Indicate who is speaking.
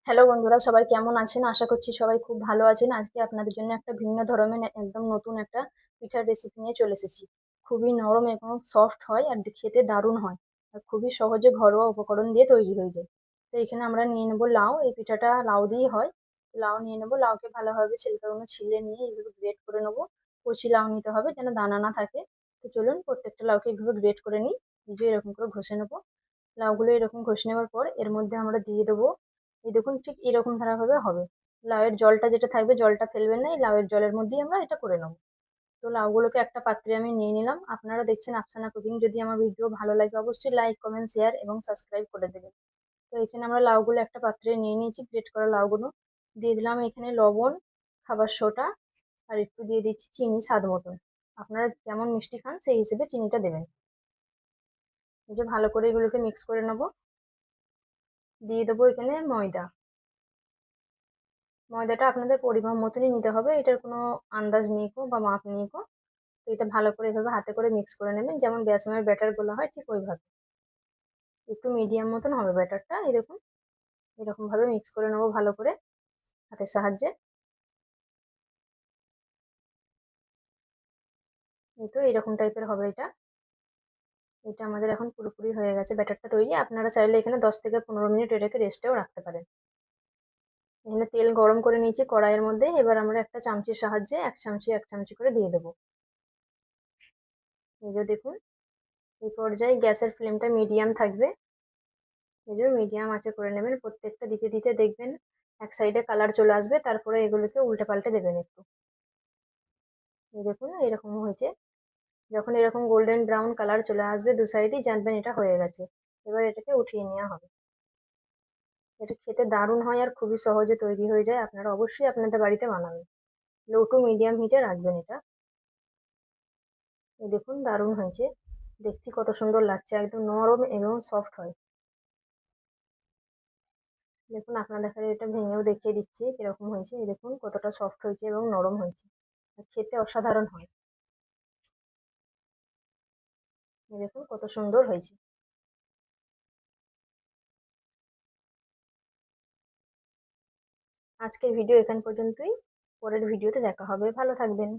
Speaker 1: Hello বন্ধুরা, সবাই কেমন আছেন? আশা করছি সবাই খুব ভালো আছেন। আজকে আপনাদের জন্য একটা ভিন্ন ধরনের একদম নতুন একটা পিঠার রেসিপি নিয়ে চলে এসেছি। খুবই নরম এবং সফট হয় আর খেতে দারুণ হয়। আর খুবই সহজে ঘরোয়া উপকরণ দিয়ে তৈরি হয়ে যায়। তো এখানে আমরা নিয়ে নেবো লাউ। এই পিঠাটা লাউ দিয়েই হয়। লাউ নিয়ে নেবো, লাউকে ভালোভাবে ছিলকাগুলো ছিলে নিয়ে এইভাবে গ্রেট করে নেবো। কচি লাউ নিতে হবে যেন দানা না থাকে। তো চলুন প্রত্যেকটা লাউকে এইভাবে গ্রেট করে নিই। এই যে এরকম করে ঘষে নেবো। লাউগুলো এরকম ঘষে নেওয়ার পর এর মধ্যে আমরা দিয়ে দেবো, এই দেখুন ঠিক এরকম ধারাভাবে হবে। লাউয়ের জলটা যেটা থাকবে জলটা ফেলবেন না, এই লাউয়ের জলের মধ্যেই আমরা এটা করে নেবো। তো লাউগুলোকে একটা পাত্রে আমি নিয়ে নিলাম। আপনারা দেখছেন আফসানা কুকিং। যদি আমার ভিডিও ভালো লাগে অবশ্যই লাইক, কমেন্ট, শেয়ার এবং সাবস্ক্রাইব করে দেবেন। তো এখানে আমরা লাউগুলো একটা পাত্রে নিয়ে নিয়েছি, গ্রেট করা লাউগুলো। দিয়ে দিলাম এখানে লবণ, খাবার সোডা আর একটু দিয়ে দিচ্ছি চিনি স্বাদ মতন। আপনারা কেমন মিষ্টি খান সেই হিসেবে চিনিটা দেবেন। এই যে ভালো করে এগুলোকে মিক্স করে নেবো। দিয়ে দেবো এখানে ময়দা। ময়দাটা আপনাদের পরিমাণ মতনই নিতে হবে, এটার কোনো আন্দাজ নেই কো বা মাপ নেই কো। তো এটা ভালো করে এভাবে হাতে করে মিক্স করে নেবেন, যেমন বেসনের ব্যাটার গুলো হয় ঠিক ওইভাবে। একটু মিডিয়াম মতন হবে ব্যাটারটা, এই দেখুন এরকম ভাবে মিক্স করে নেবো ভালো করে হাতের সাহায্যে। এই তো এরকম টাইপের হবে এটা। এটা আমাদের এখন পুরোপুরি হয়ে গেছে ব্যাটারটা তৈরি। আপনারা চাইলে এখানে 10 থেকে 15 মিনিট এটাকে রেস্টেও রাখতে পারেন। এখানে তেল গরম করে নিয়েছি কড়াইয়ের মধ্যে, এবার আমরা একটা চামচির সাহায্যে এক চামচি এক চামচি করে দিয়ে দেবো। এই যে দেখুন, এই পর্যায়ে গ্যাসের ফ্লেমটা মিডিয়াম থাকবে। এই যে মিডিয়াম আঁচে করে নেবেন, প্রত্যেকটা দিতে দিতে দেখবেন এক সাইডে কালার চলে আসবে, তারপরে এগুলোকে উল্টে পাল্টে দেবেন একটু। এই দেখুন এরকম হয়েছে। যখন এরকম গোল্ডেন ব্রাউন কালার চলে আসবে দু সাইডেই, জানবেন এটা হয়ে গেছে। এবার এটাকে উঠিয়ে নেওয়া হবে। এটা খেতে দারুণ হয় আর খুবই সহজে তৈরি হয়ে যায়। আপনারা অবশ্যই আপনাদের বাড়িতে বানাবেন। লো টু মিডিয়াম হিটে রাখবেন এটা। এই দেখুন দারুণ হয়েছে। দেখতে কত সুন্দর লাগছে, একদম নরম এবং সফট হয়। দেখুন আপনাদের এটা ভেঙেও দেখিয়ে দিচ্ছি কিরকম হয়েছে। এই দেখুন কতটা সফট হয়েছে এবং নরম হয়েছে। আর খেতে অসাধারণ হয়। এই দেখুন কত সুন্দর হয়েছে। আজকের ভিডিও এখান পর্যন্তই। পরের ভিডিওতে দেখা হবে। ভালো থাকবেন।